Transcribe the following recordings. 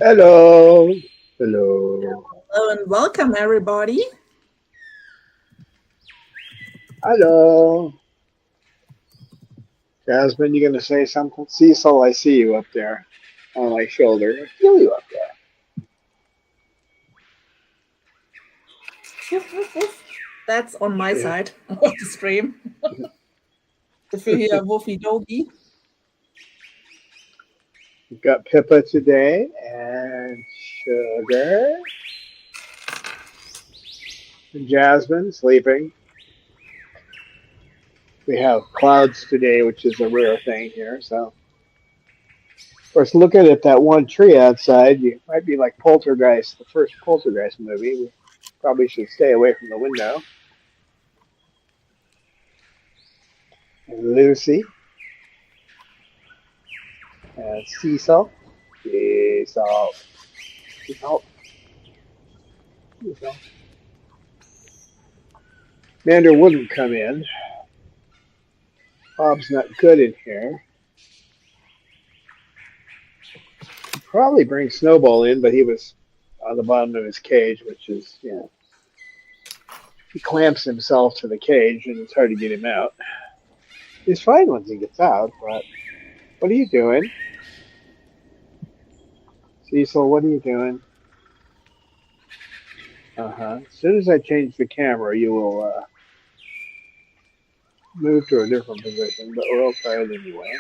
Hello. Hello. Hello and welcome, everybody. Hello. Jasmine, you gonna say something? Cecil, I see you up there on my shoulder. I feel you up That's on my there. side of the stream. If you hear Wolfie Doggy. We've got Pippa today and Sugar and Jasmine sleeping. We have clouds today, which is a rare thing here. So, of course, looking at that one tree outside, you might be like Poltergeist, the first Poltergeist movie. We probably should stay away from the window. And Lucy and Cecil. Cecil. Cecil. Cecil. Mander wouldn't come in. Bob's not good in here. Probably bring Snowball in, but he was on the bottom of his cage, which is, he clamps himself to the cage and it's hard to get him out. He's fine once he gets out, but what are you doing? Cecil, what are you doing? As soon as I change the camera, you will move to a different position, but we'll try it anyway.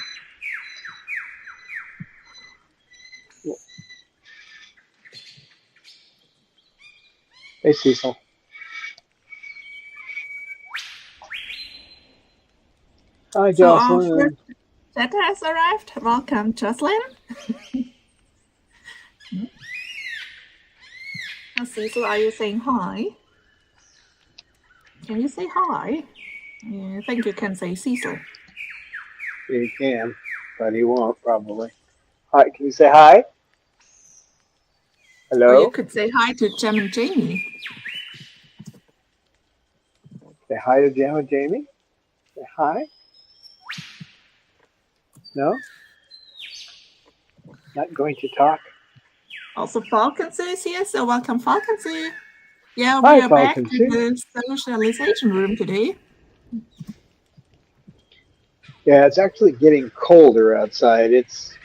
Hey, Cecil. Hi, So our Jocelyn. first chat has arrived. Welcome, Jocelyn. Cecil, are you saying hi? Can you say hi? I think you can say Cecil. He can, but he won't probably. Hi, can you say hi? Hello? Or you could say hi to Jem and Jamie. Say hi to Jem and Jamie? Say hi? No? Not going to talk? Also, Falconsy is here, so welcome, Falconsy. Yeah, Hi, we are back to Falconsy. the socialization room today. Yeah, it's actually getting colder outside.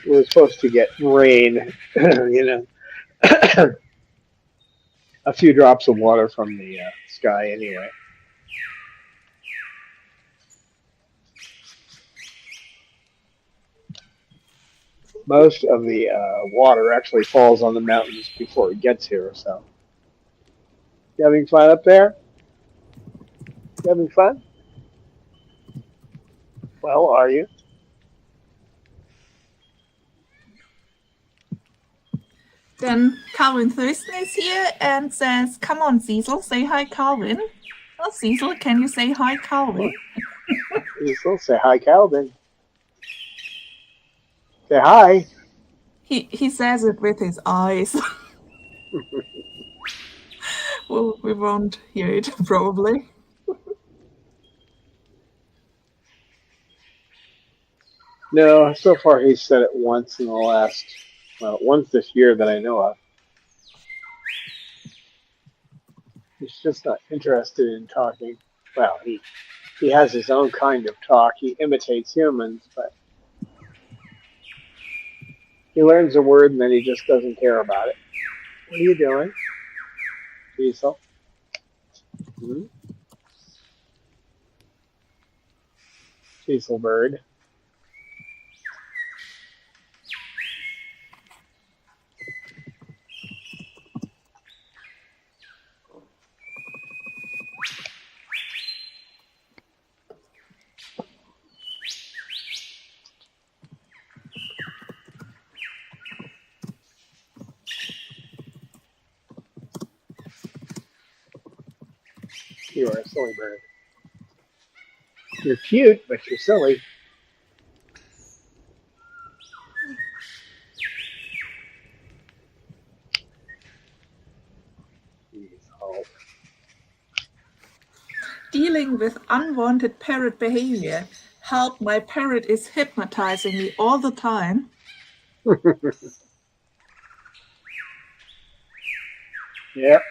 We're supposed to get rain, a few drops of water from the sky anyway. Most of the water actually falls on the mountains before it gets here, so. You having fun up there? You having fun? Well, are you? Then Calvin Thurston is here and says, come on, Cecil, say hi, Calvin. Oh, Cecil, can you say hi, Calvin? Cecil, say hi, Calvin. Say hi. He says it with his eyes. Well, we won't hear it, probably. No, so far he's said it once in the last, once this year that I know of. He's just not interested in talking. Well, he has his own kind of talk. He imitates humans, but he learns a word and then he just doesn't care about it. What are you doing, Cecil? Cecil bird. You are a silly bird. You're cute, but you're silly. Dealing with unwanted parrot behavior. Help, my parrot is hypnotizing me all the time. Yep.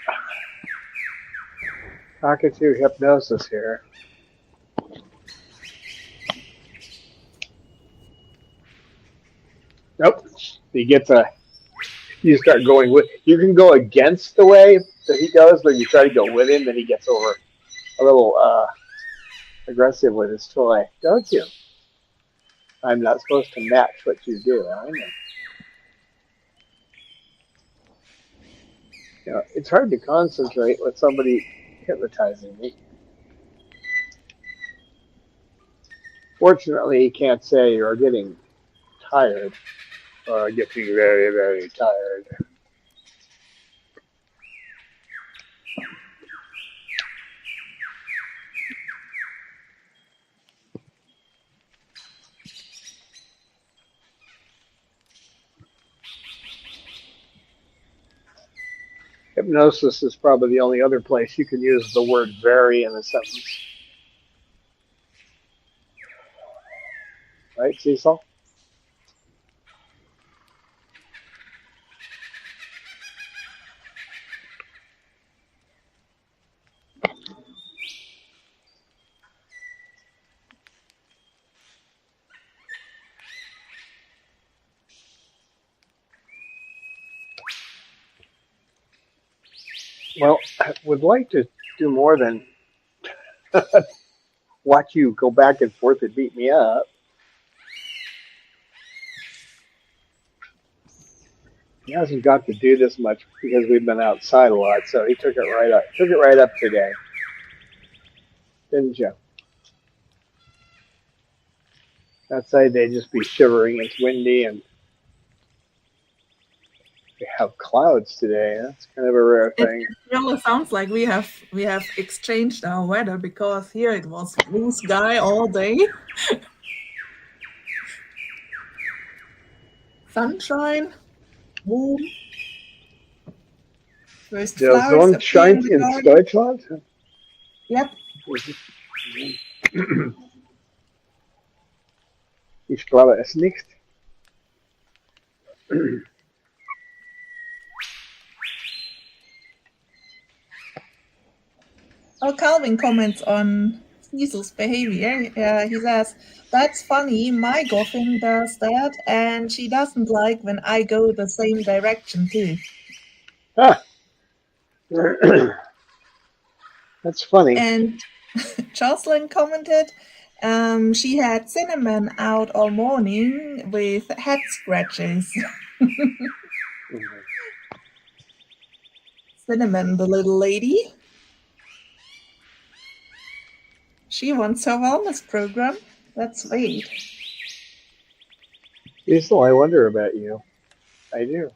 Cockatoo hypnosis here. Nope. You start going with, you can go against the way that he goes, but you try to go with him, then he gets over a little aggressive with his toy. Don't you? I'm not supposed to match what you do. I know. You know, it's hard to concentrate with somebody hypnotizing me. Fortunately, he can't say you're getting tired or getting very, very tired. Hypnosis is probably the only other place you can use the word very in a sentence. Right, Cecil? Well, I would like to do more than watch you go back and forth and beat me up. He hasn't got to do this much because we've been outside a lot, so he took it right up. Took it right up today, didn't you? Outside they'd just be shivering. It's windy and we have clouds today. That's kind of a rare thing. It really sounds like we have exchanged our weather, because here it was blue sky all day. Sunshine, warm. First Der flowers Sonne appear in scheint the in garden. Deutschland. Yep. Ich glaube es nicht. Oh, Calvin comments on Cecil's behavior. He says, "That's funny. My Goffin does that, and she doesn't like when I go the same direction too." Ah. That's funny. And Jocelyn commented, she had Cinnamon out all morning with head scratches. Cinnamon, the little lady. She wants her wellness program. That's sweet. Cecil, I wonder about you. I do.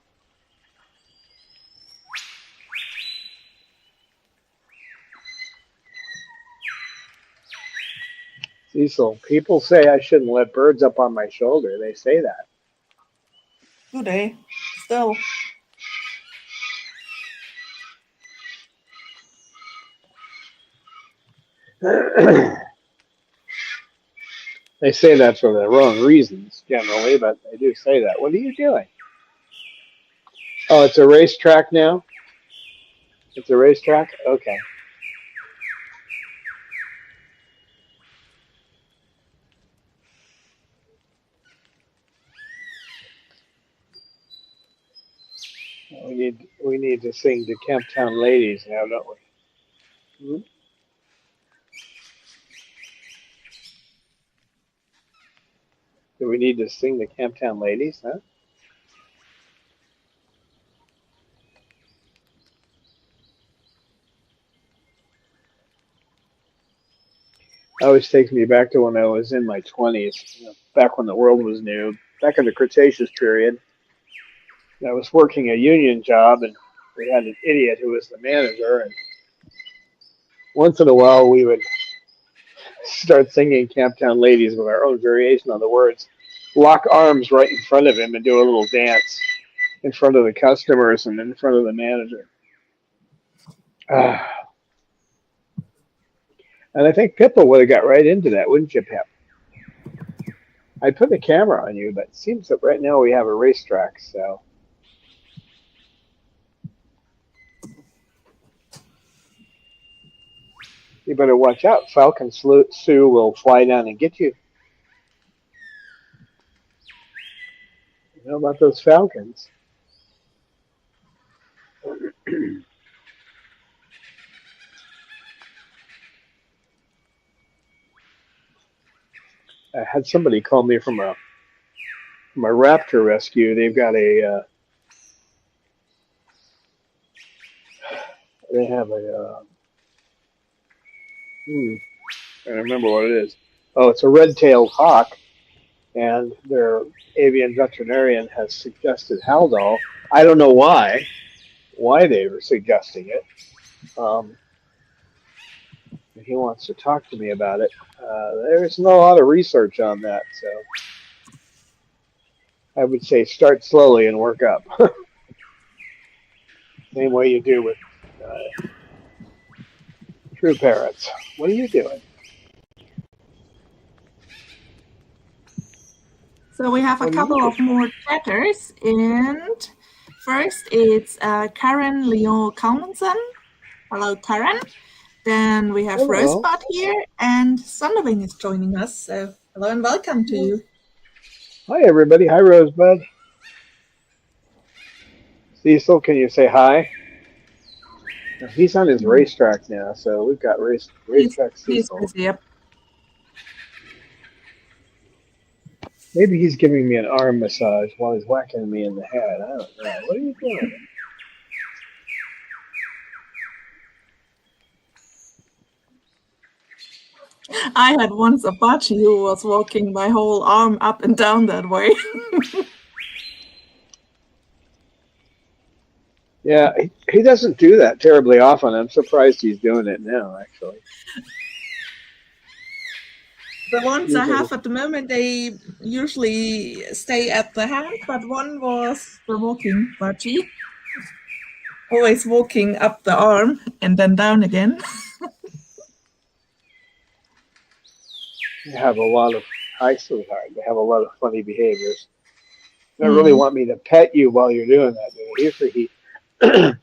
Cecil, people say I shouldn't let birds up on my shoulder. They say that. Do they? Still. They say that for the wrong reasons, generally, but they do say that. What are you doing? Oh, it's a racetrack now? It's a racetrack? Okay. We need to sing to Camptown Ladies now, don't we? Hmm? Do we need to sing the Camptown Ladies, huh? Always takes me back to when I was in my 20s, back when the world was new, back in the Cretaceous period. I was working a union job, and we had an idiot who was the manager, and Once in a while, we would start singing Camptown Ladies with our own variation on the words, lock arms right in front of him, and do a little dance in front of the customers and in front of the manager. And I think Pippa would have got right into that, wouldn't you, Pip? I'd put the camera on you, but it seems that right now we have a racetrack, so. You better watch out. Falcon Sue will fly down and get you. You know about those falcons? I had somebody call me from a raptor rescue. They've got they have a I don't remember what it is. Oh, it's a red-tailed hawk, and their avian veterinarian has suggested Haldol. I don't know why they were suggesting it. He wants to talk to me about it. There's not a lot of research on that, so I would say start slowly and work up. Same way you do with true parrots. What are you doing? So we have a couple of more chatters, and first it's Karen Leon Kalmanson. Hello, Karen. Then we have Rosebud here, and Sonderwing is joining us. So hello and welcome to you. Hi, everybody. Hi, Rosebud. Cecil, can you say hi? He's on his racetrack now, so we've got racetrack Cecil. He's busy, yep. Maybe he's giving me an arm massage while he's whacking me in the head. I don't know. What are you doing? I had once a budgie who was walking my whole arm up and down that way. Yeah, he doesn't do that terribly often. I'm surprised he's doing it now, actually. The ones I have at the moment, they usually stay at the hand, but one was the walking budgie. Always walking up the arm and then down again. They have a lot of, hi sweetheart, they have a lot of funny behaviors. They don't really want me to pet you while you're doing that. Usually he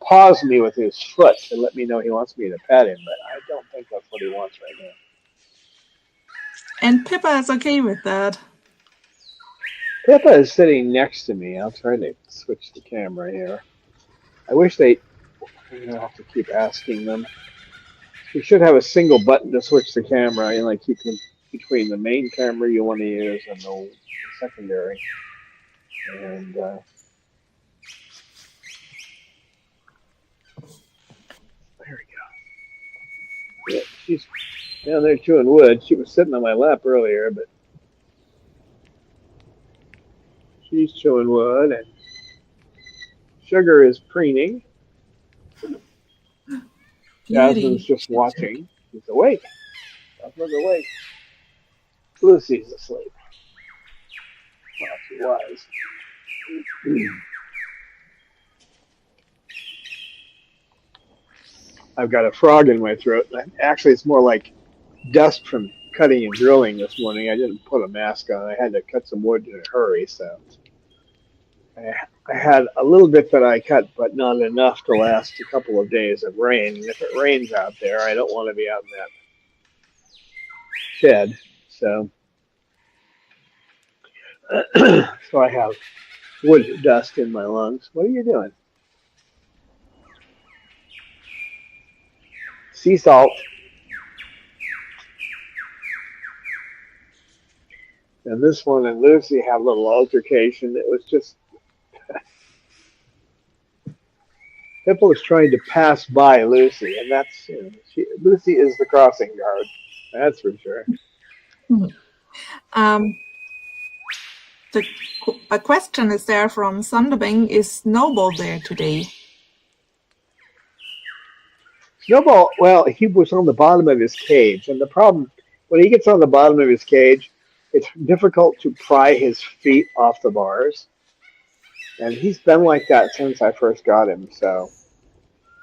paws me with his foot to let me know he wants me to pet him, but I don't think that's what he wants right now. And Pippa is okay with that. Pippa is sitting next to me. I'll try to switch the camera here. I wish I'll have to keep asking them. You should have a single button to switch the camera, and like keep them between the main camera you want to use and the secondary. And there we go. Yeah, she's down there chewing wood. She was sitting on my lap earlier, but she's chewing wood, and Sugar is preening. Jasmine's just watching. She's awake. Jasmine's awake. Lucy's asleep. Well, she was. I've got a frog in my throat. Actually, it's more like dust from cutting and drilling this morning. I didn't put a mask on. I had to cut some wood in a hurry, so I had a little bit that I cut, but not enough to last a couple of days of rain. And if it rains out there, I don't want to be out in that shed. So, so I have wood dust in my lungs. What are you doing? Sea salt. And this one and Lucy have a little altercation. It was just Pippa was trying to pass by Lucy, and that's Lucy is the crossing guard. That's for sure. A question is there from Sonderwing. Is Snowball there today? Snowball, well, he was on the bottom of his cage, and the problem when he gets on the bottom of his cage, it's difficult to pry his feet off the bars, and he's been like that since I first got him. So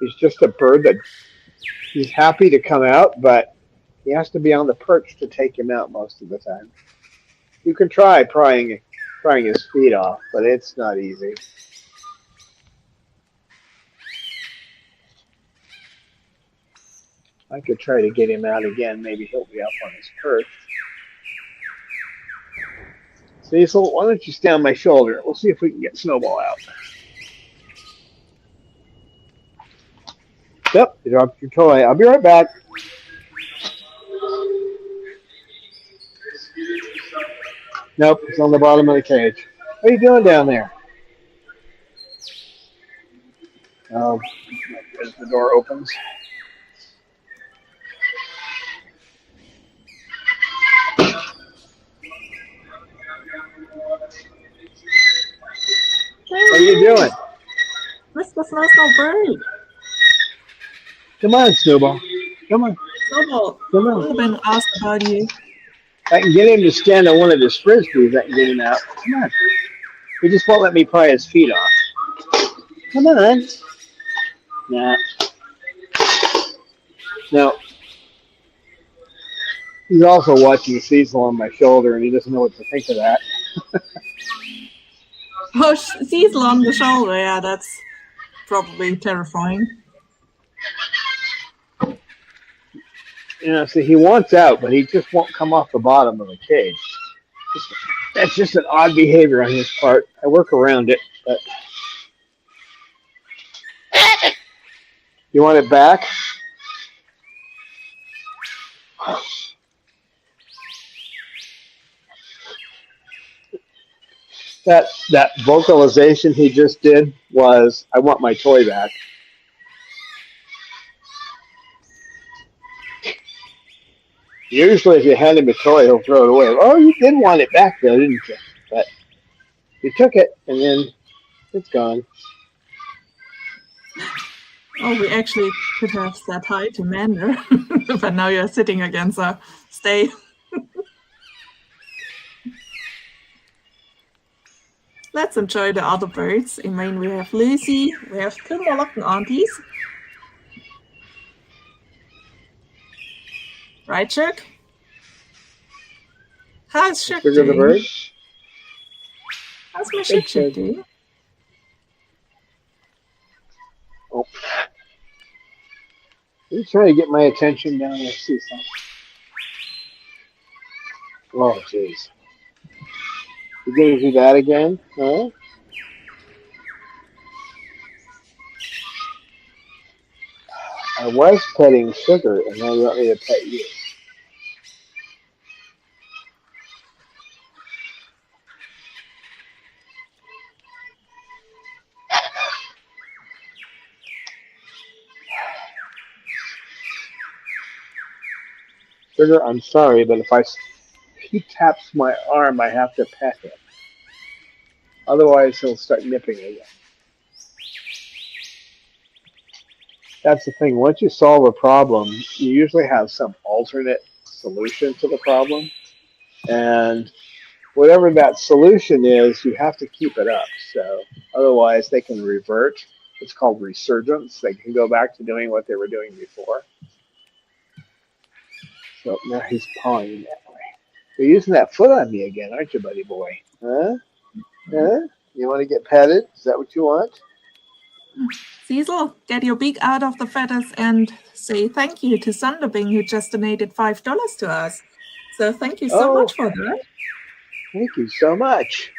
he's just a bird that he's happy to come out, but he has to be on the perch to take him out most of the time. You can try prying his feet off, but it's not easy. I could try to get him out again. Maybe he'll be up on his perch. Cecil, why don't you stay on my shoulder? We'll see if we can get Snowball out. Yep, you dropped your toy. I'll be right back. Nope, it's on the bottom of the cage. What are you doing down there? As the door opens. What are you doing? Mr. Snowbird. Come on, Snowball. Come on. Snowball, Come on. I've been asked about you. I can get him to stand on one of his frisbees. I can get him out. Come on. He just won't let me pry his feet off. Come on. Nah. No. He's also watching Cecil on my shoulder, and he doesn't know what to think of that. Oh, Cecil on the shoulder. Yeah, that's probably terrifying. See, he wants out, but he just won't come off the bottom of the cage. That's just an odd behavior on his part. I work around it, but... You want it back? That vocalization he just did was, I want my toy back. Usually if you hand him a toy, he'll throw it away. Oh, you did want it back though, didn't you? But you took it, and then it's gone. Oh, we actually could have said hi to Mander, but now you're sitting again, so stay. Let's enjoy the other birds. In Maine, we have Lucy, we have two Moluccan aunties. Right, Shirk? How's Shirk doing? The bird? How's my Shirk doing? Oh. He's trying to get my attention down there, Cecil. Oh, jeez. You gonna do that again? Huh? I was petting Sugar, and now you want me to pet you. Sugar, I'm sorry, but if he taps my arm, I have to pet him. Otherwise, he'll start nipping again. That's the thing. Once you solve a problem, you usually have some alternate solution to the problem. And whatever that solution is, you have to keep it up. So otherwise, they can revert. It's called resurgence. They can go back to doing what they were doing before. So now he's pawing that way. You're using that foot on me again, aren't you, buddy boy? Huh? Huh? You want to get petted? Is that what you want? Cecil, get your beak out of the feathers and say thank you to Sunderbing, who just donated $5 to us. So thank you so much for that. Thank you so much.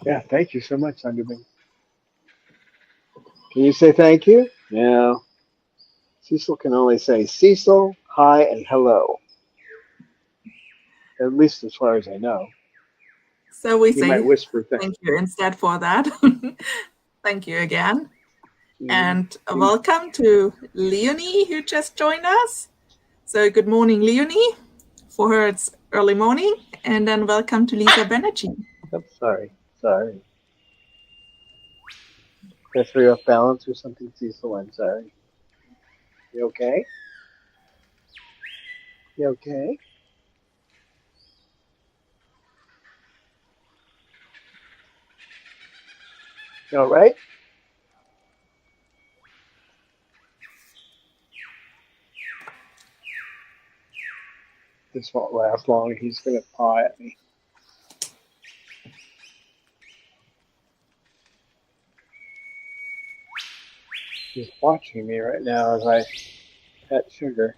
Yeah, thank you so much, Underbin. Can you say thank you? No. Cecil can only say Cecil, hi, and hello. At least as far as I know. So we He might say whisper things. thank you instead for that. Thank you again. Mm-hmm. And welcome to Leonie, who just joined us. So good morning, Leonie. For her, it's early morning. And then welcome to Lisa Banerjee. Oh, sorry. Sorry. Did I throw you off balance or something, Cecil? I'm sorry. You okay? You okay? You all right? This won't last long. He's going to paw at me. He's watching me right now as I pet Sugar.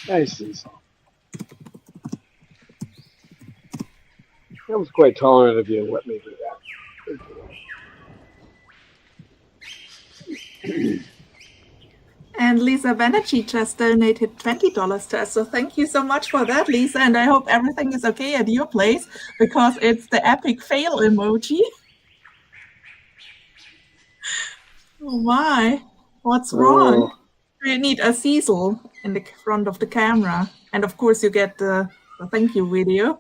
Nice, Cecil. That was quite tolerant of you to let me do that. And Lisa Banerjee just donated $20 to us. So thank you so much for that, Lisa. And I hope everything is okay at your place because it's the epic fail emoji. Oh my, what's wrong? You need a Cecil in the front of the camera. And of course you get the thank you video.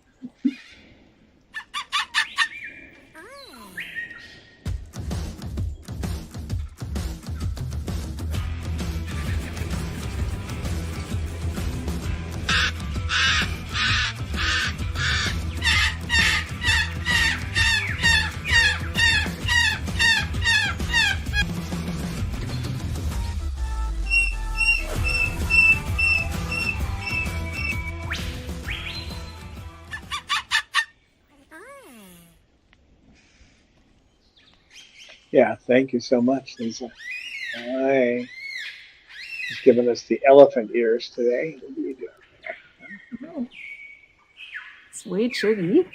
Yeah, thank you so much, Lisa. Hi. He's giving us the elephant ears today. What are you doing there? Oh. Sweet Sugar.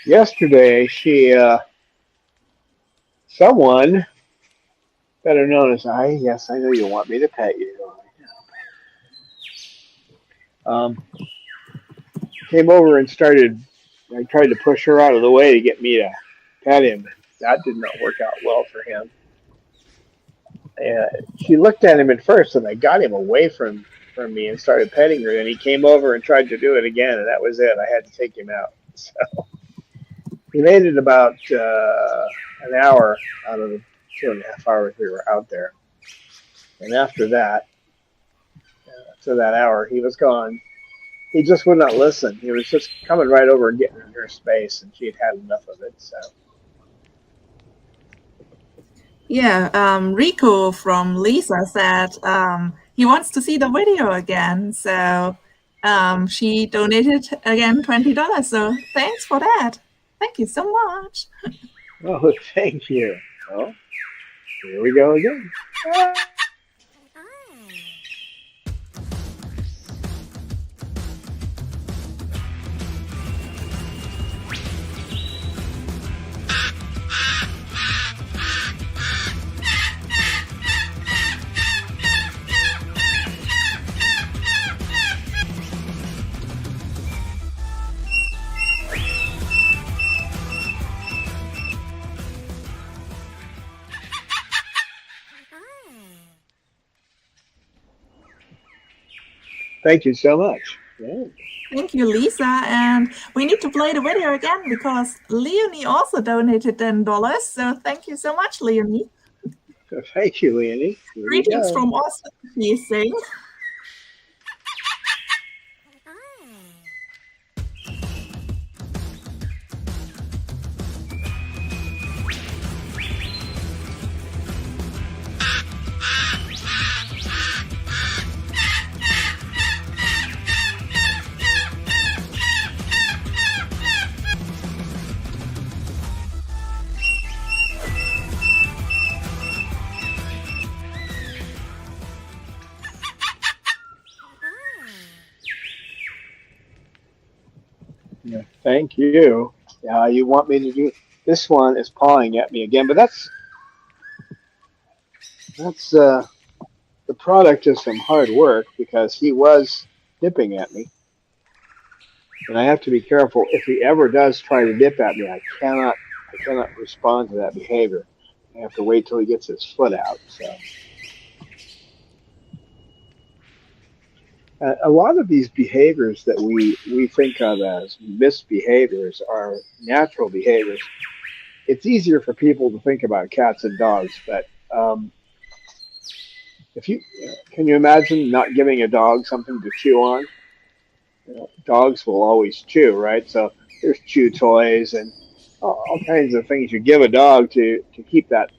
Yesterday, someone, better known as yes, I know you want me to pet you. Came over and I tried to push her out of the way to get me to pet him. That did not work out well for him. She looked at him at first, and I got him away from me and started petting her. And he came over and tried to do it again, and that was it. I had to take him out. So he made it about an hour out of the 2.5 hours we were out there. And after that, after that hour, he was gone. He just would not listen. He was just coming right over and getting in her space, and she had had enough of it. So. Yeah, Rico from Lisa said he wants to see the video again. So she donated again $20. So thanks for that. Thank you so much. Oh, thank you. Well, here we go again. Thank you so much. Yeah. Thank you, Lisa. And we need to play the video again because Leonie also donated $10. So thank you so much, Leonie. Thank you, Leonie. Greetings from Austin, she's saying. Yeah, thank you. Yeah, you want me to do this one is pawing at me again, but that's the product of some hard work because he was nipping at me, and I have to be careful. If he ever does try to nip at me, I cannot respond to that behavior. I have to wait till he gets his foot out. So a lot of these behaviors that we think of as misbehaviors are natural behaviors. It's easier for people to think about cats and dogs, but if you can you imagine not giving a dog something to chew on? Dogs will always chew, right? So there's chew toys and all kinds of things you give a dog to keep that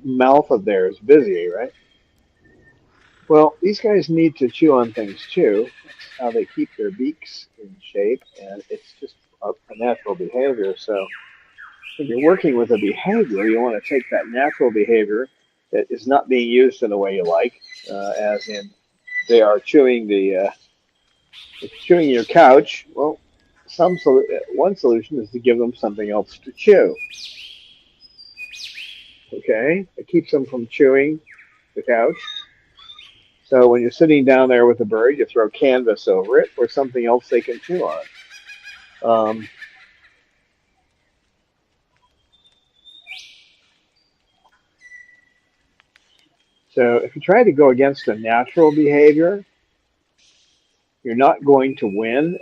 mouth of theirs busy, right? Well, these guys need to chew on things too. That's how they keep their beaks in shape, and it's just a natural behavior. So when you're working with a behavior, you want to take that natural behavior that is not being used in the way you like, as in they are chewing your couch. Well, one solution is to give them something else to chew. Okay, it keeps them from chewing the couch. So when you're sitting down there with a bird, you throw canvas over it or something else they can chew on. Um, so if you try to go against a natural behavior, you're not going to win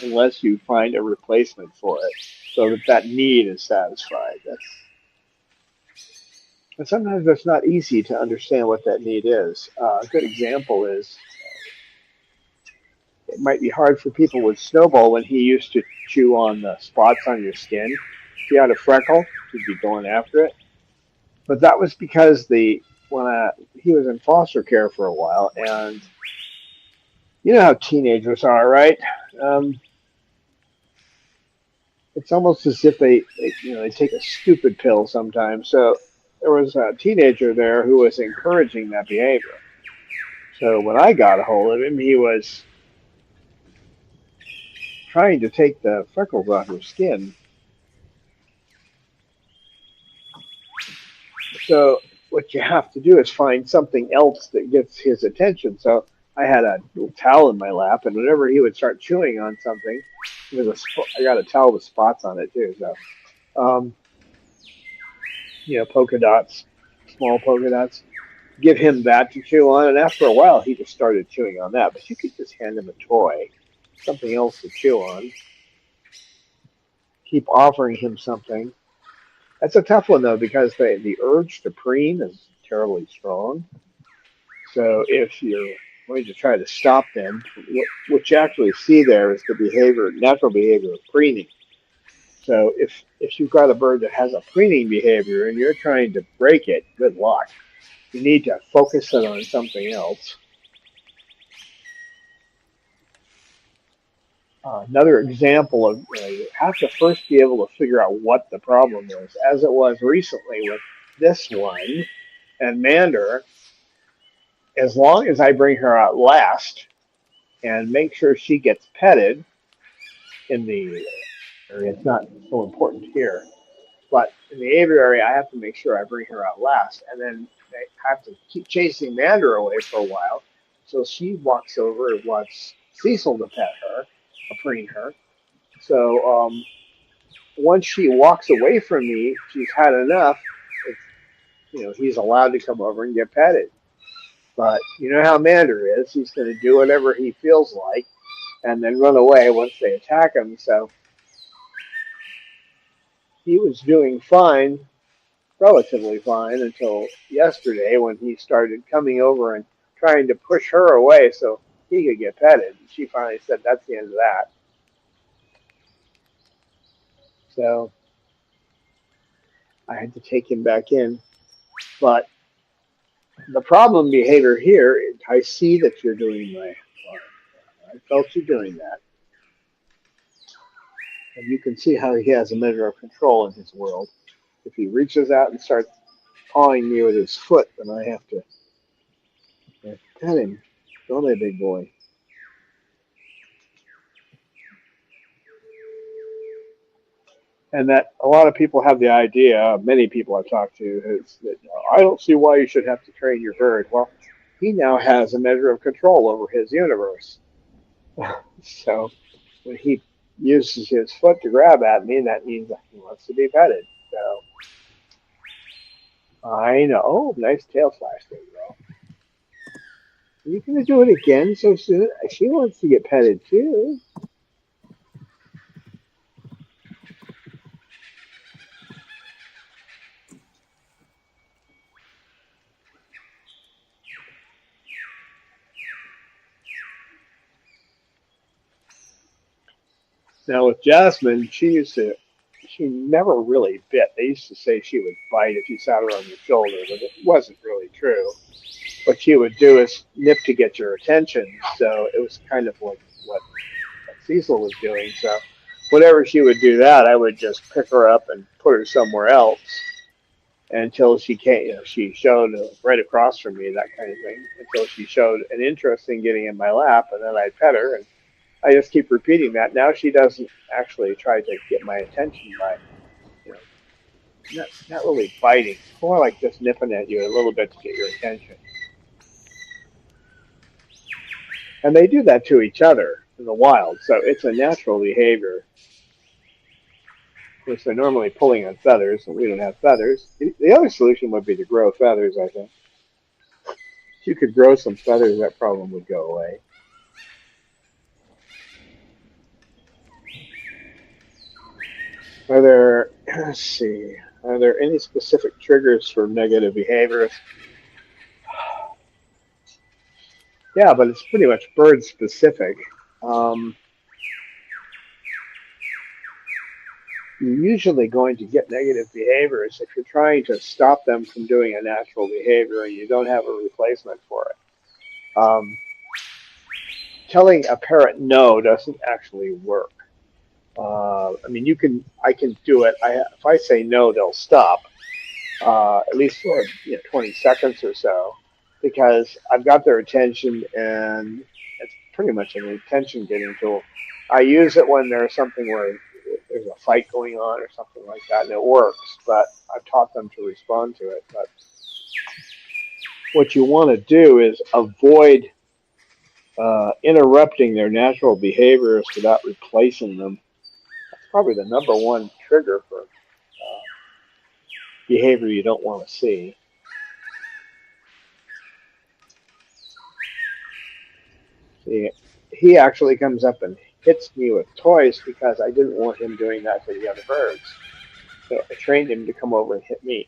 unless you find a replacement for it, so that that need is satisfied. And sometimes it's not easy to understand what that need is. A good example is it might be hard for people with Snowball when he used to chew on the spots on your skin. If you had a freckle, he'd be going after it. But that was because he was in foster care for a while, and you know how teenagers are, right? Um, it's almost as if they take a stupid pill sometimes. So there was a teenager there who was encouraging that behavior. So when I got a hold of him, he was trying to take the freckles off your skin. So what you have to do is find something else that gets his attention. So I had a little towel in my lap, and whenever he would start chewing on something, I got a towel with spots on it too. So um, polka dots, small polka dots. Give him that to chew on, and after a while, he just started chewing on that. But you could just hand him a toy, something else to chew on. Keep offering him something. That's a tough one though because the urge to preen is terribly strong. So if you're going to try to stop them, what you actually see there is the natural behavior of preening. So if you've got a bird that has a preening behavior and you're trying to break it, good luck. You need to focus it on something else. Another example of you have to first be able to figure out what the problem is, as it was recently with this one and Mander. As long as I bring her out last and make sure she gets petted in the area, it's not so important here. But in the aviary, I have to make sure I bring her out last, and then I have to keep chasing Mander away for a while. So she walks over and wants Cecil to pet her, or preen her. So once she walks away from me, she's had enough. It's, he's allowed to come over and get petted. But you know how Mander is. He's going to do whatever he feels like and then run away once they attack him. So he was doing fine, relatively fine, until yesterday when he started coming over and trying to push her away so he could get petted. She finally said, "That's the end of that." So I had to take him back in. But the problem behavior here is I see that you're doing my part. I felt you doing that. And you can see how he has a measure of control in his world. If he reaches out and starts pawing me with his foot, then I have to pet him. Don't I, big boy? And that a lot of people have the idea, many people I've talked to, is that I don't see why you should have to train your bird. Well, he now has a measure of control over his universe. So when he uses his foot to grab at me, that means that he wants to be petted. So I know. Oh, nice tail flash there, girl. Are you going to do it again so soon? She wants to get petted too. Now with Jasmine, she never really bit. They used to say she would bite if you sat her on your shoulder, but it wasn't really true. What she would do is nip to get your attention. So it was kind of like what Cecil was doing. So whenever she would do that, I would just pick her up and put her somewhere else until she came. She showed right across from me, that kind of thing, until she showed an interest in getting in my lap, and then I'd pet her, and I just keep repeating that. Now she doesn't actually try to get my attention by, you know, not really biting. It's more like just nipping at you a little bit to get your attention. And they do that to each other in the wild, so it's a natural behavior. Of course, they're normally pulling on feathers, and we don't have feathers. The other solution would be to grow feathers, I think. If you could grow some feathers, that problem would go away. Let's see, are there any specific triggers for negative behaviors? Yeah, but it's pretty much bird specific. You're usually going to get negative behaviors if you're trying to stop them from doing a natural behavior and you don't have a replacement for it. Telling a parrot no doesn't actually work. I mean, I can do it. If I say no, they'll stop, at least for 20 seconds or so, because I've got their attention, and it's pretty much an attention getting tool. I use it when there's something where there's a fight going on or something like that, and it works, but I've taught them to respond to it. But what you want to do is avoid interrupting their natural behaviors without replacing them. That's probably the number one trigger for behavior you don't want to see. See, he actually comes up and hits me with toys because I didn't want him doing that to the other birds. So I trained him to come over and hit me.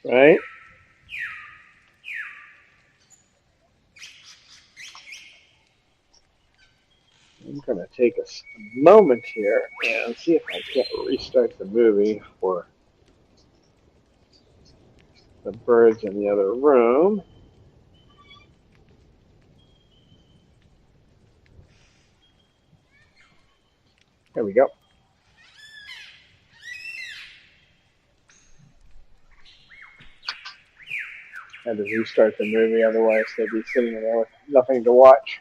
Right? I'm going to take a moment here and see if I can't restart the movie for the birds in the other room. There we go. Had to restart the movie, otherwise they'd be sitting there with nothing to watch.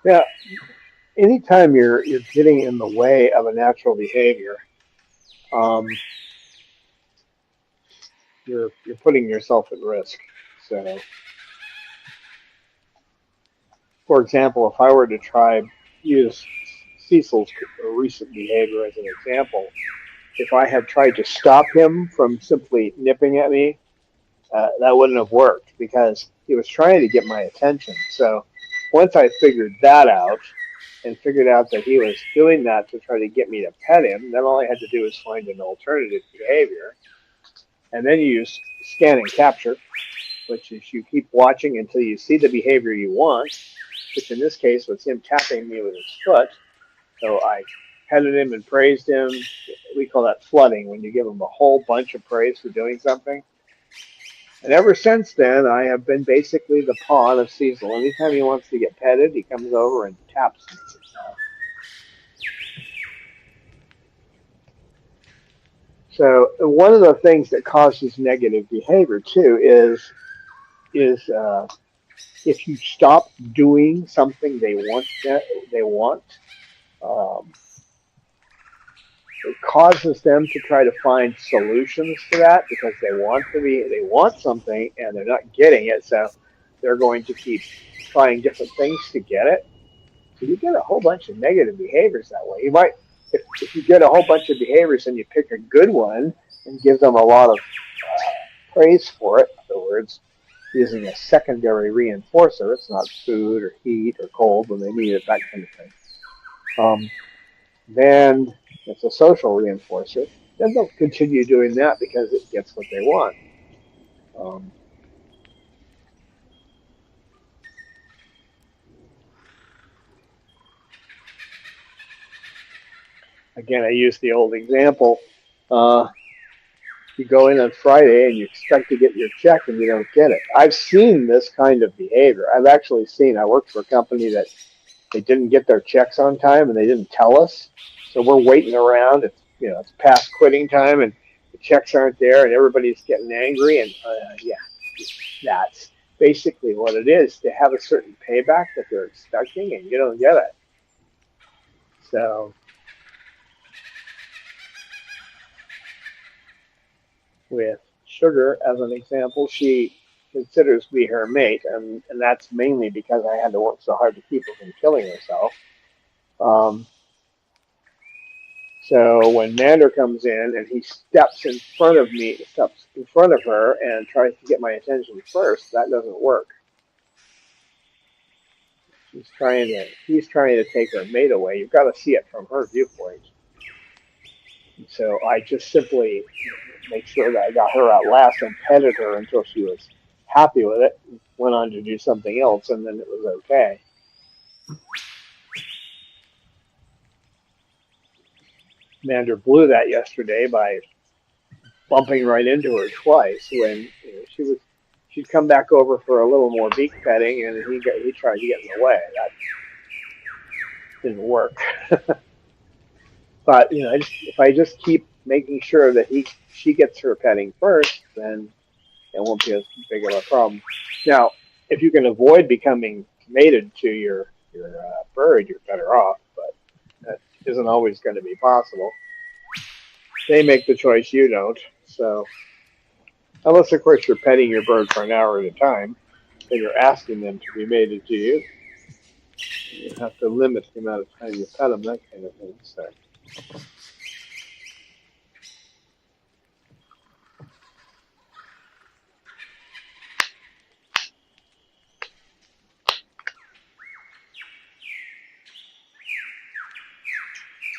Yeah, anytime you're getting in the way of a natural behavior, you're putting yourself at risk. So, for example, if I were to use Cecil's recent behavior as an example, if I had tried to stop him from simply nipping at me, that wouldn't have worked because he was trying to get my attention. So once I figured that out and figured out that he was doing that to try to get me to pet him, then all I had to do was find an alternative behavior. And then you use scan and capture, which is you keep watching until you see the behavior you want, which in this case was him tapping me with his foot. So I petted him and praised him. We call that flooding, when you give him a whole bunch of praise for doing something. And ever since then, I have been basically the pawn of Cecil. Anytime he wants to get petted, he comes over and taps me. So one of the things that causes negative behavior too is if you stop doing something they want, um, it causes them to try to find solutions to that because they want something and they're not getting it, so they're going to keep trying different things to get it. So you get a whole bunch of negative behaviors that way. You might, if you get a whole bunch of behaviors and you pick a good one and give them a lot of praise for it, in other words, using a secondary reinforcer, it's not food or heat or cold when they need it, that kind of thing. Then it's a social reinforcer. Then they'll continue doing that because it gets what they want. Um, Again, I use the old example. Uh, you go in on Friday and you expect to get your check and you don't get it. I've seen this kind of behavior. I worked for a company that they didn't get their checks on time and they didn't tell us. So we're waiting around. It's past quitting time and the checks aren't there and everybody's getting angry. And yeah, that's basically what it is, to have a certain payback that they're expecting and you don't get it. So with Sugar, as an example, she considers me her mate, and that's mainly because I had to work so hard to keep her from killing herself. Um, so when Mander comes in and he steps in front of her and tries to get my attention first, that doesn't work. He's trying to take her mate away. You've got to see it from her viewpoint. And so I just simply make sure that I got her out last and petted her until she was happy with it, and went on to do something else, and then it was okay. Mander blew that yesterday by bumping right into her twice when she'd come back over for a little more beak petting, and he tried to get in the way. That didn't work. But if I just keep making sure that she gets her petting first, then it won't be as big of a problem. Now, if you can avoid becoming mated to your bird, you're better off, but that isn't always going to be possible. They make the choice, you don't. So, unless, of course, you're petting your bird for an hour at a time, and you're asking them to be mated to you, you have to limit the amount of time you pet them, that kind of thing. So.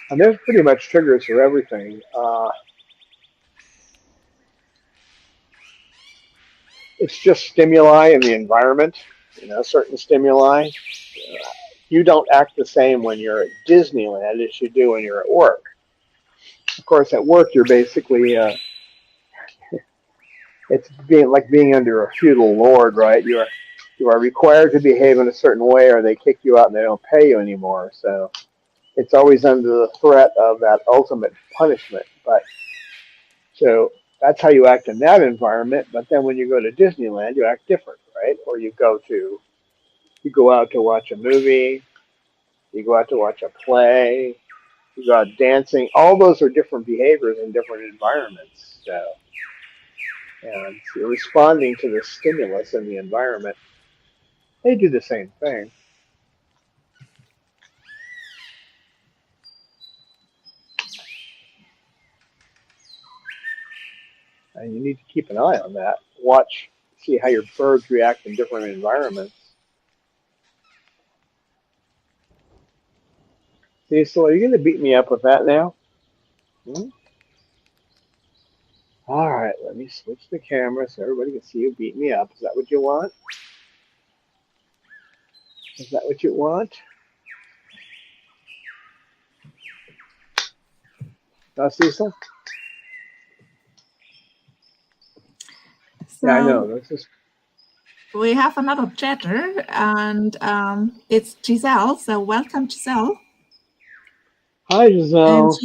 And there's pretty much triggers for everything. It's just stimuli in the environment, certain stimuli. You don't act the same when you're at Disneyland as you do when you're at work. Of course, at work, you're basically, it's being under a feudal lord, right? You are required to behave in a certain way or they kick you out and they don't pay you anymore. So it's always under the threat of that ultimate punishment. So that's how you act in that environment. But then when you go to Disneyland, you act different, right? Or you go out to watch a movie, you go out to watch a play, you go out dancing. All those are different behaviors in different environments. And you're responding to the stimulus in the environment. They do the same thing. And you need to keep an eye on that. See how your birds react in different environments. Cecil, are you going to beat me up with that now? All right, let me switch the camera so everybody can see you beat me up. Is that what you want? Is that what you want? Cecil? So yeah, I know. we have another chatter, and it's Giselle. So welcome, Giselle. Hi, Giselle.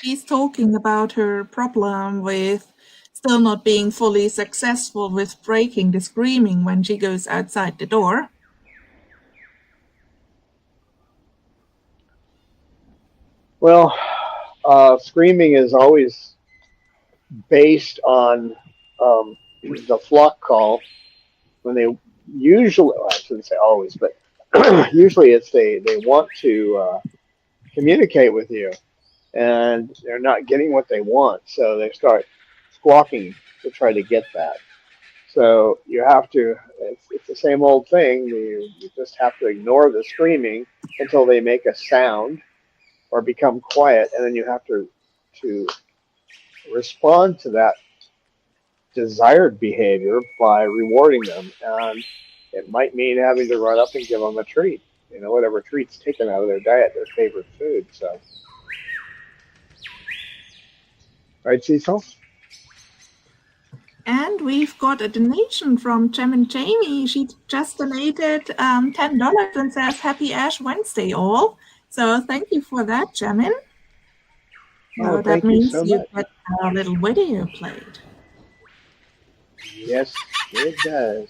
She's talking about her problem with still not being fully successful with breaking the screaming when she goes outside the door. Well, screaming is always based on the flock call when they usually, well, I shouldn't say always, but usually it's they want to communicate with you and they're not getting what they want, so they start squawking to try to get that. So you have to, it's the same old thing. You just have to ignore the screaming until they make a sound or become quiet, and then you have to respond to that desired behavior by rewarding them. And it might mean having to run up and give them a treat, whatever treat's taken out of their diet, their favorite food. So, right, Cecil? And we've got a donation from Gem Jamie. She just donated $10 and says, Happy Ash Wednesday, all. So thank you for that, Gemin. Oh, that thank you means so you much. get a little video played. Yes, it does.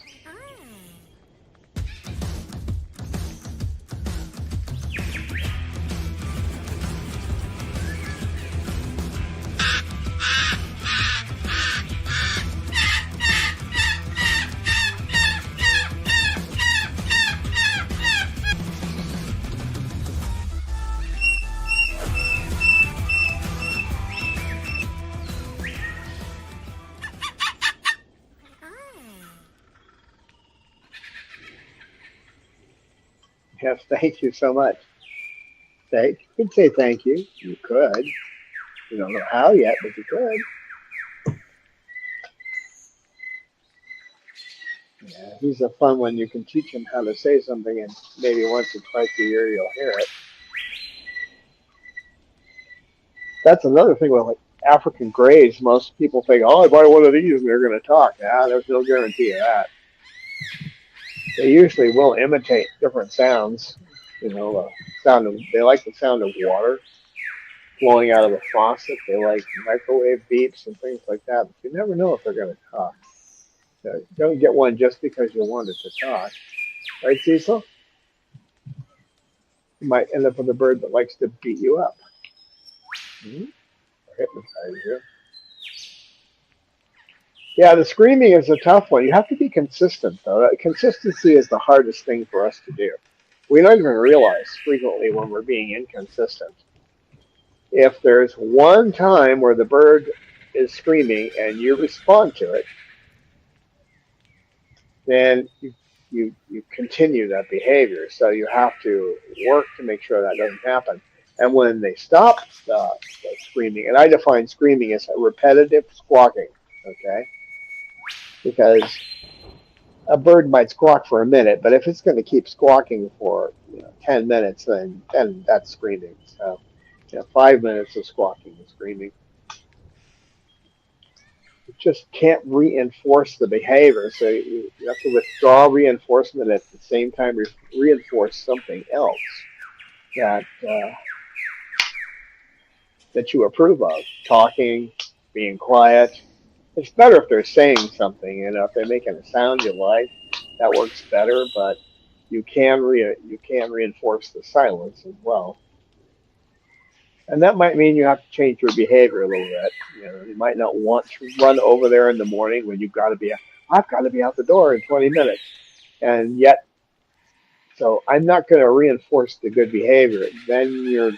Yes, thank you so much. You could say thank you. You could. You don't know how yet, but you could. Yeah, he's a fun one. You can teach him how to say something, and maybe once or twice a year you'll hear it. That's another thing with like African greys. Most people think, "Oh, I buy one of these and they're going to talk." Yeah, there's no guarantee of that. They usually will imitate different sounds. They like the sound of water flowing out of the faucet. They like microwave beeps and things like that. But you never know if they're going to talk. So don't get one just because you want it to talk. Right, Cecil? You might end up with a bird that likes to beat you up. Mm-hmm. Or hypnotize you. Yeah, the screaming is a tough one. You have to be consistent, though. Consistency is the hardest thing for us to do. We don't even realize frequently when we're being inconsistent. If there's one time where the bird is screaming and you respond to it, then you continue that behavior. So you have to work to make sure that doesn't happen. And when they stop the screaming, and I define screaming as a repetitive squawking, okay? Because a bird might squawk for a minute, but if it's going to keep squawking for 10 minutes, then that's screaming. So 5 minutes of squawking is screaming. You just can't reinforce the behavior, so you have to withdraw reinforcement at the same time reinforce something else that that you approve of. Talking, being quiet. It's better if they're saying something. If they're making a sound you like, that works better. But you can reinforce the silence as well, and that might mean you have to change your behavior a little bit. You might not want to run over there in the morning when I've got to be out the door in 20 minutes, and yet. So I'm not going to reinforce the good behavior. Then you're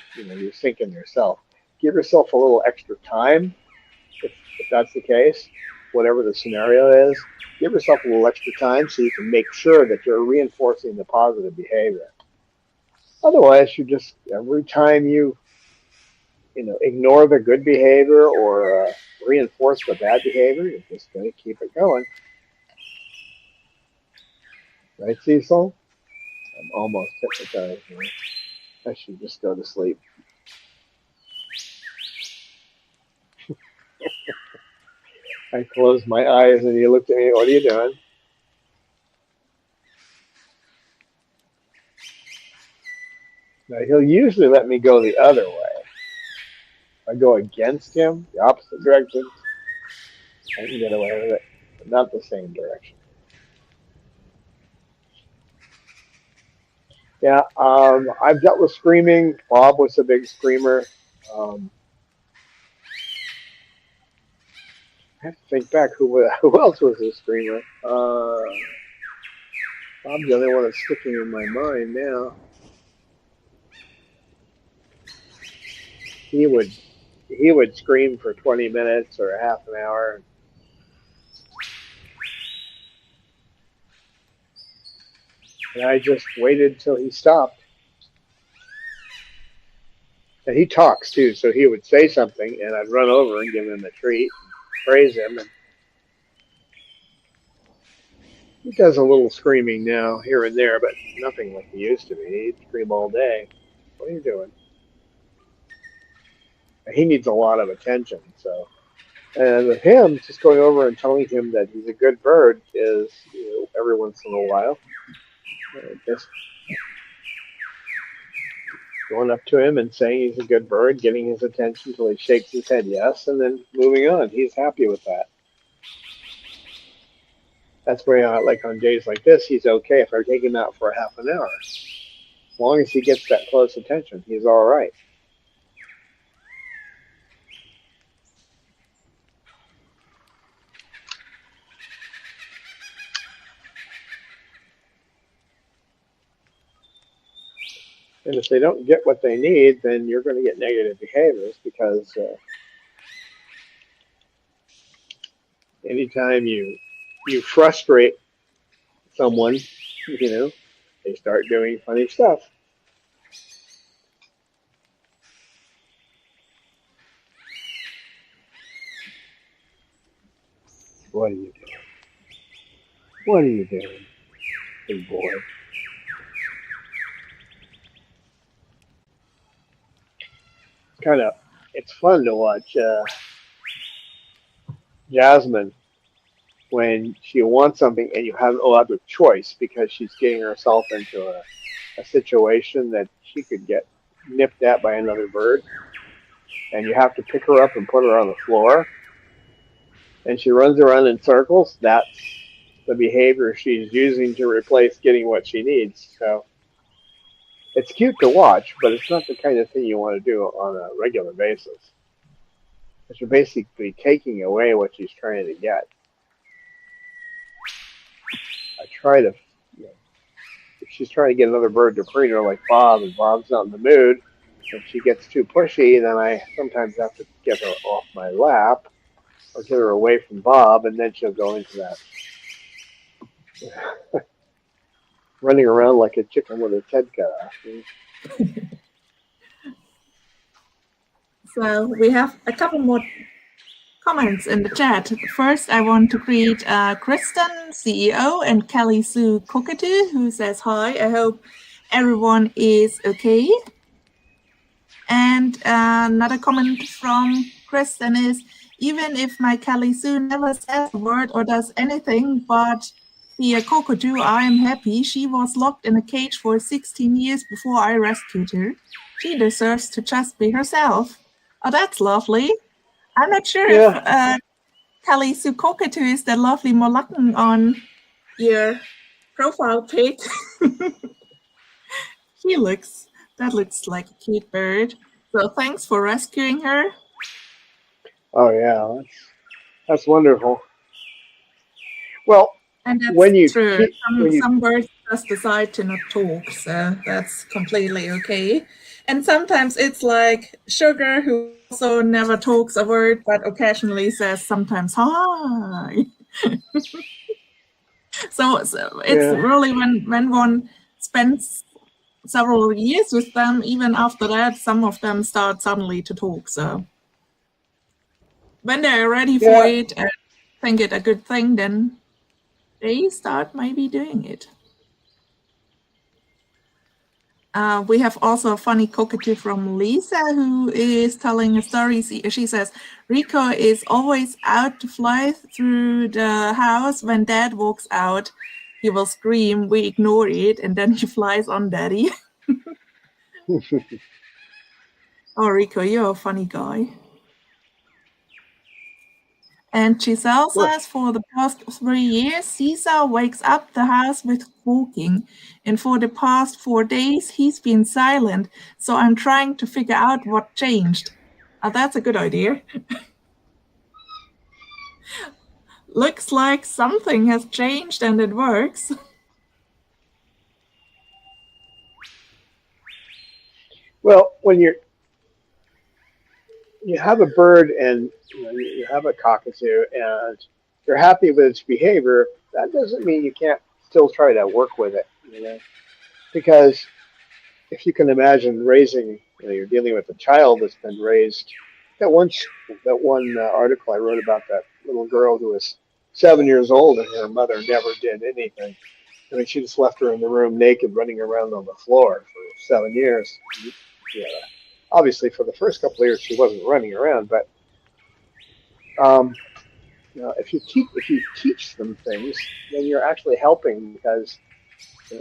sinking yourself. Give yourself a little extra time if that's the case, whatever the scenario is, give yourself a little extra time so you can make sure that you're reinforcing the positive behavior. Otherwise, you just every time you ignore the good behavior or reinforce the bad behavior, you're just going to keep it going. Right, Cecil? I'm almost hypnotized here. I should just go to sleep. I closed my eyes and he looked at me. What are you doing? Now, he'll usually let me go the other way. If I go against him, the opposite direction, I can get away with it, but not the same direction. Yeah, I've dealt with screaming. Bob was a big screamer. Um, I have to think back who else was a screamer. Bob's the only one that's sticking in my mind now. He would he would scream for 20 minutes or half an hour. And I just waited till he stopped. And he talks too, so he would say something, and I'd run over and give him a treat, praise him. And he does a little screaming now, here and there, but nothing like he used to be. He'd scream all day. What are you doing? He needs a lot of attention. So, and with him, just going over and telling him that he's a good bird is, every once in a while, just going up to him and saying he's a good bird, getting his attention until he shakes his head yes, and then moving on. He's happy with that. That's where, like on days like this, he's okay if I take him out for a half an hour. As long as he gets that close attention, he's all right. And if they don't get what they need, then you're going to get negative behaviors because anytime you frustrate someone, they start doing funny stuff. What are you doing? What are you doing, big boy? It's fun to watch Jasmine when she wants something and you have a lot of choice because she's getting herself into a situation that she could get nipped at by another bird, and you have to pick her up and put her on the floor, and she runs around in circles. That's the behavior she's using to replace getting what she needs. So it's cute to watch, but it's not the kind of thing you want to do on a regular basis. Because you're basically taking away what she's trying to get. I try to, if she's trying to get another bird to preen her like Bob, and Bob's not in the mood, if she gets too pushy, then I sometimes have to get her off my lap or get her away from Bob, and then she'll go into that running around like a chicken with its head cut off. So we have a couple more comments in the chat. First, I want to greet Kristen, CEO, and Kelly Sue Cockatoo, who says hi. I hope everyone is okay. And another comment from Kristen is, even if my Kelly Sue never says a word or does anything but be a cockatoo, I am happy. She was locked in a cage for 16 years before I rescued her. She deserves to just be herself. Oh, that's lovely. I'm not sure if Kelly Sue Cockatoo is the lovely Moluccan on your profile pic. That looks like a cute bird. So thanks for rescuing her. Oh yeah, that's wonderful. Well, and that's when you true. Some birds just decide to not talk, so that's completely okay. And sometimes it's like Sugar, who also never talks a word, but occasionally says sometimes hi. So it's really when one spends several years with them, even after that, some of them start suddenly to talk. So when they're ready for it and think it a good thing, then they start maybe doing it. We have also a funny cockatoo from Lisa, who is telling a story. She says, Rico is always out to fly through the house. When Dad walks out, he will scream, we ignore it, and then he flies on Daddy. Oh, Rico, you're a funny guy. And Giselle What? says for the past 3 years, Caesar wakes up the house with walking. And for the past 4 days, he's been silent. So I'm trying to figure out what changed. That's a good idea. Looks like something has changed and it works. Well, when you have a bird and you have a cockatoo and you're happy with its behavior, that doesn't mean you can't still try to work with it. Because if you can imagine raising, you're dealing with a child that's been raised. That one, that one article I wrote about that little girl who was 7 years old and her mother never did anything. I mean, she just left her in the room naked, running around on the floor for 7 years. Yeah, obviously, for the first couple of years, she wasn't running around, but um, if you teach them things, then you're actually helping because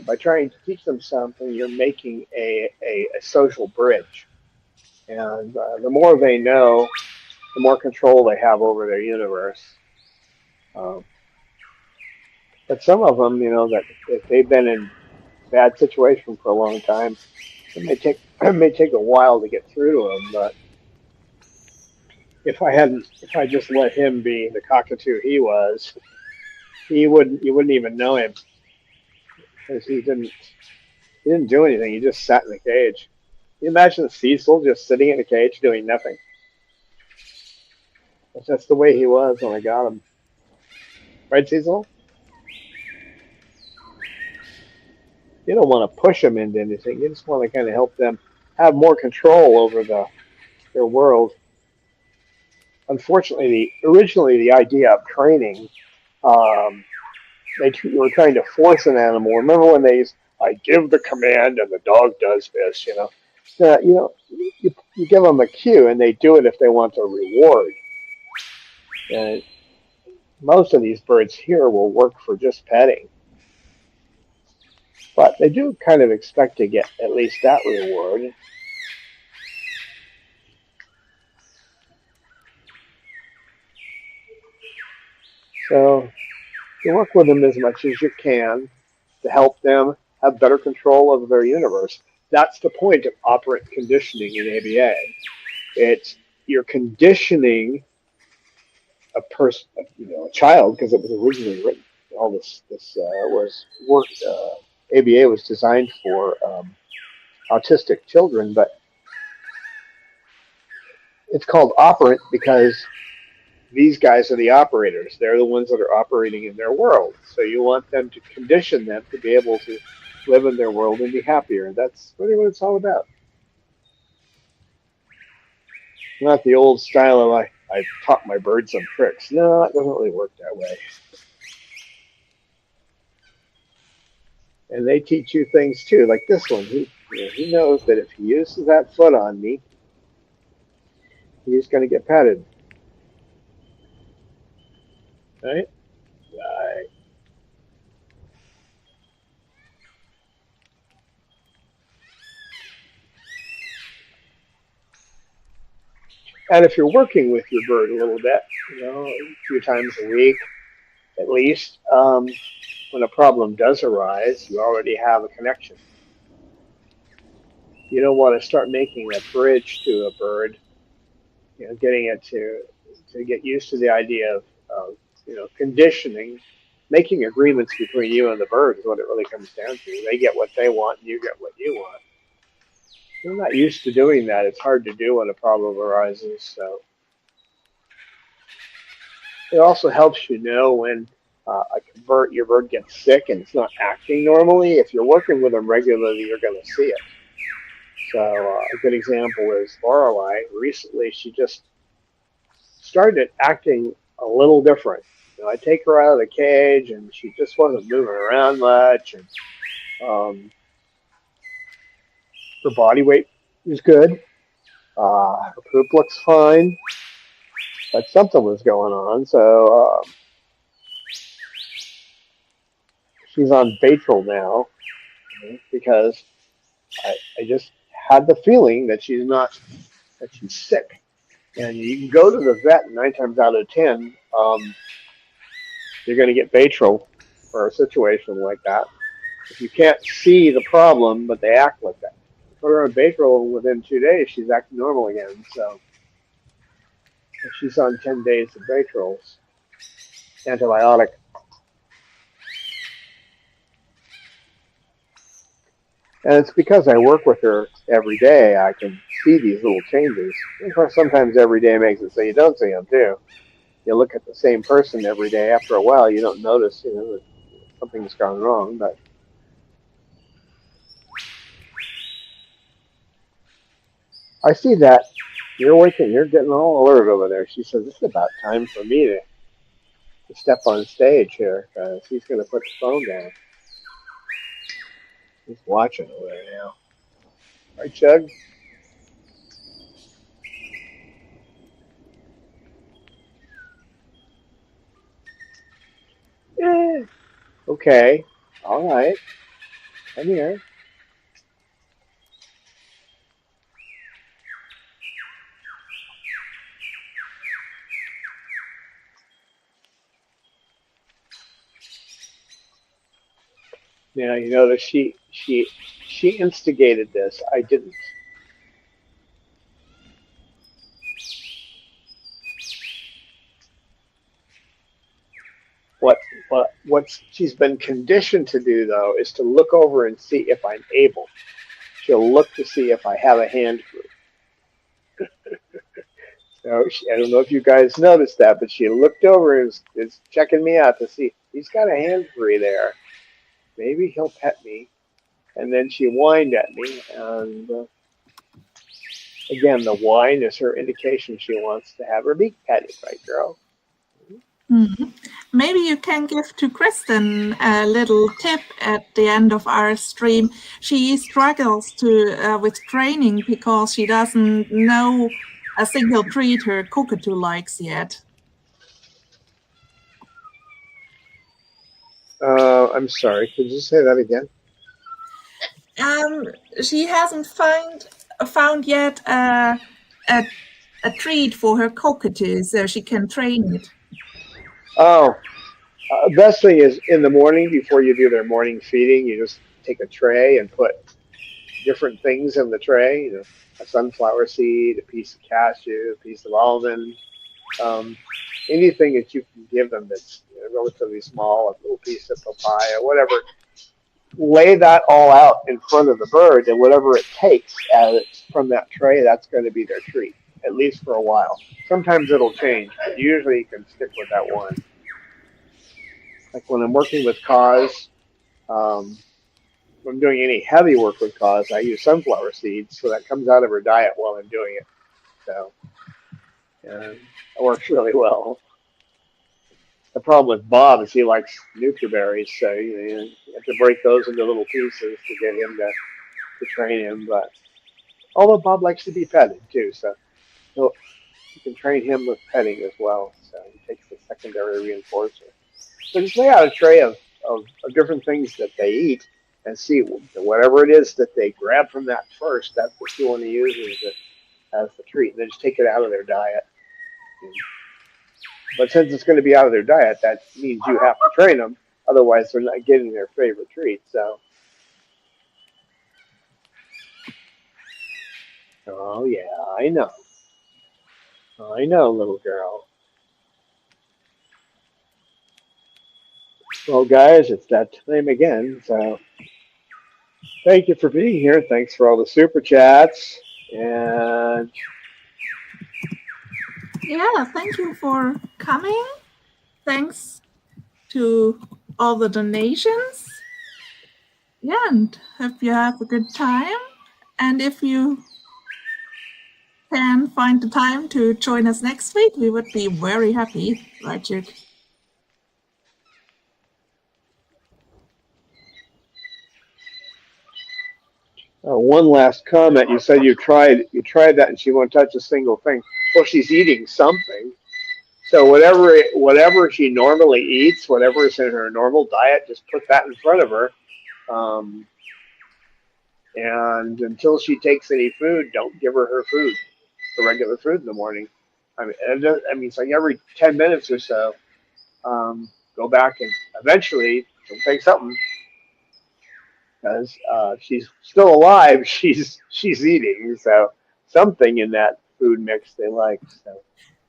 by trying to teach them something, you're making a social bridge. And the more they know, the more control they have over their universe. Um, but some of them, that if they've been in bad situation for a long time, it may take a while to get through to them. But if I just let him be the cockatoo he was, you wouldn't even know him because he didn't do anything. He just sat in the cage. Can you imagine Cecil just sitting in a cage doing nothing? That's just the way he was when I got him. Right, Cecil? You don't want to push them into anything. You just want to kind of help them have more control over their world. Unfortunately, originally the idea of training, um, they were trying to force an animal. Remember when I give the command and the dog does this, you give them a cue and they do it if they want a reward. And most of these birds here will work for just petting, but they do kind of expect to get at least that reward. So you work with them as much as you can to help them have better control over their universe. That's the point of operant conditioning in ABA. It's you're conditioning a person, a child, because it was originally written. All this was work. ABA was designed for autistic children, but it's called operant because these guys are the operators. They're the ones that are operating in their world. So you want them to condition them to be able to live in their world and be happier. And that's really what it's all about. Not the old style of I taught my birds some tricks. No, it doesn't really work that way. And they teach you things too, like this one. He knows that if he uses that foot on me, he's going to get petted. Right? Right. And if you're working with your bird a little bit, a few times a week at least, when a problem does arise, you already have a connection. You don't want to start making a bridge to a bird, getting it to get used to the idea of conditioning, making agreements between you and the bird is what it really comes down to. They get what they want, and you get what you want. They're not used to doing that. It's hard to do when a problem arises. So it also helps you know when your bird gets sick and it's not acting normally. If you're working with them regularly, you're going to see it. So a good example is Lorelei. Recently, she just started acting a little different. I take her out of the cage, and she just wasn't moving around much, and her body weight is good. Her poop looks fine, but something was going on. So she's on Baytril now because I just had the feeling that she's not that she's sick. And you can go to the vet 9 times out of 10. You're going to get Baytril for a situation like that. If you can't see the problem, but they act like that. Put her on Baytril, within 2 days, she's acting normal again. So if she's on 10 days of Baytril's antibiotic. And it's because I work with her every day, I can see these little changes. Of course, sometimes every day makes it so you don't see them too. You look at the same person every day, after a while, you don't notice, that something's gone wrong. But I see that you're waking, you're getting all alert over there. She says, it's about time for me to step on stage here, because he's going to put the phone down. He's watching over there now. Right, Chug? Yeah. Okay. All right. Come here. Now, you notice she instigated this. I didn't. What she's been conditioned to do, though, is to look over and see if I'm able. She'll look to see if I have a hand free. So I don't know if you guys noticed that, but she looked over and is checking me out to see he's got a hand free there. Maybe he'll pet me. And then she whined at me, and again, the whine is her indication she wants to have her beak petted, right, girl? Mm-hmm. Maybe you can give to Kristen a little tip at the end of our stream. She struggles with training because she doesn't know a single treat her cockatoo likes yet. I'm sorry. Could you say that again? She hasn't found yet a treat for her cockatoo, so she can train it. Oh, best thing is in the morning before you do their morning feeding, you just take a tray and put different things in the tray. A sunflower seed, a piece of cashew, a piece of almond, anything that you can give them that's relatively small, a little piece of papaya, whatever. Lay that all out in front of the bird, and whatever it takes from that tray, that's going to be their treat, at least for a while. Sometimes it'll change, but usually you can stick with that one. Like when I'm working with cause, when I'm doing any heavy work with cause, I use sunflower seeds, so that comes out of her diet while I'm doing it. So it works really well. The problem with Bob is he likes nucleberries, so you have to break those into little pieces to get him to train him. But although Bob likes to be petted too, so you can train him with petting as well. So he takes the secondary reinforcer. So just lay out a tray of different things that they eat and see whatever it is that they grab from that first. That's what you want to use as the treat. And then just take it out of their diet. But since it's going to be out of their diet, that means you have to train them. Otherwise, they're not getting their favorite treat. So, oh yeah, I know, little girl. Well, guys, it's that time again. So, thank you for being here. Thanks for all the super chats. And yeah, thank you for coming. Thanks to all the donations. Yeah, and hope you have a good time. And if you can find the time to join us next week, we would be very happy, right, Jude? one last comment. You said you tried that, and she won't touch a single thing. Well, she's eating something. So whatever she normally eats, whatever is in her normal diet, just put that in front of her. And until she takes any food, don't give her food. the regular food in the morning. I mean, it's like every 10 minutes or so, go back and eventually she'll take something because she's still alive. She's eating, so something in that food mix they like. So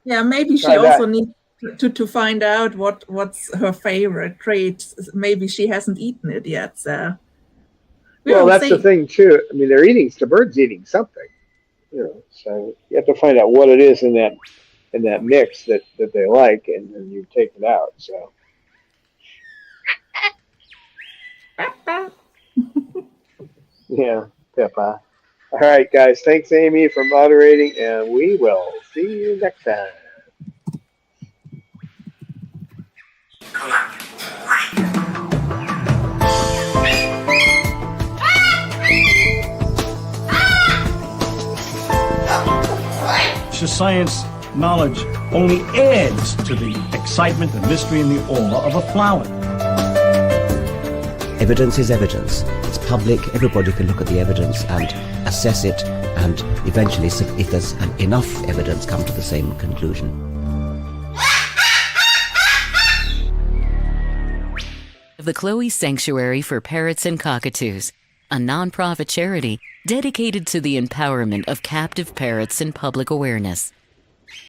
yeah, maybe she also needs to find out what's her favorite trait. Maybe she hasn't eaten it yet. So well, that's the thing too. I mean, the bird's eating something, you know. So you have to find out what it is in that mix that they like, and then you take it out. So. Yeah, Pippa. All right, guys. Thanks, Amy, for moderating, and we will see you next time. Science knowledge only adds to the excitement, the mystery, and the awe of a flower. Evidence is evidence. It's public. Everybody can look at the evidence and assess it, and eventually, if there's enough evidence, come to the same conclusion. The Chloe Sanctuary for Parrots and Cockatoos, a nonprofit charity dedicated to the empowerment of captive parrots and public awareness.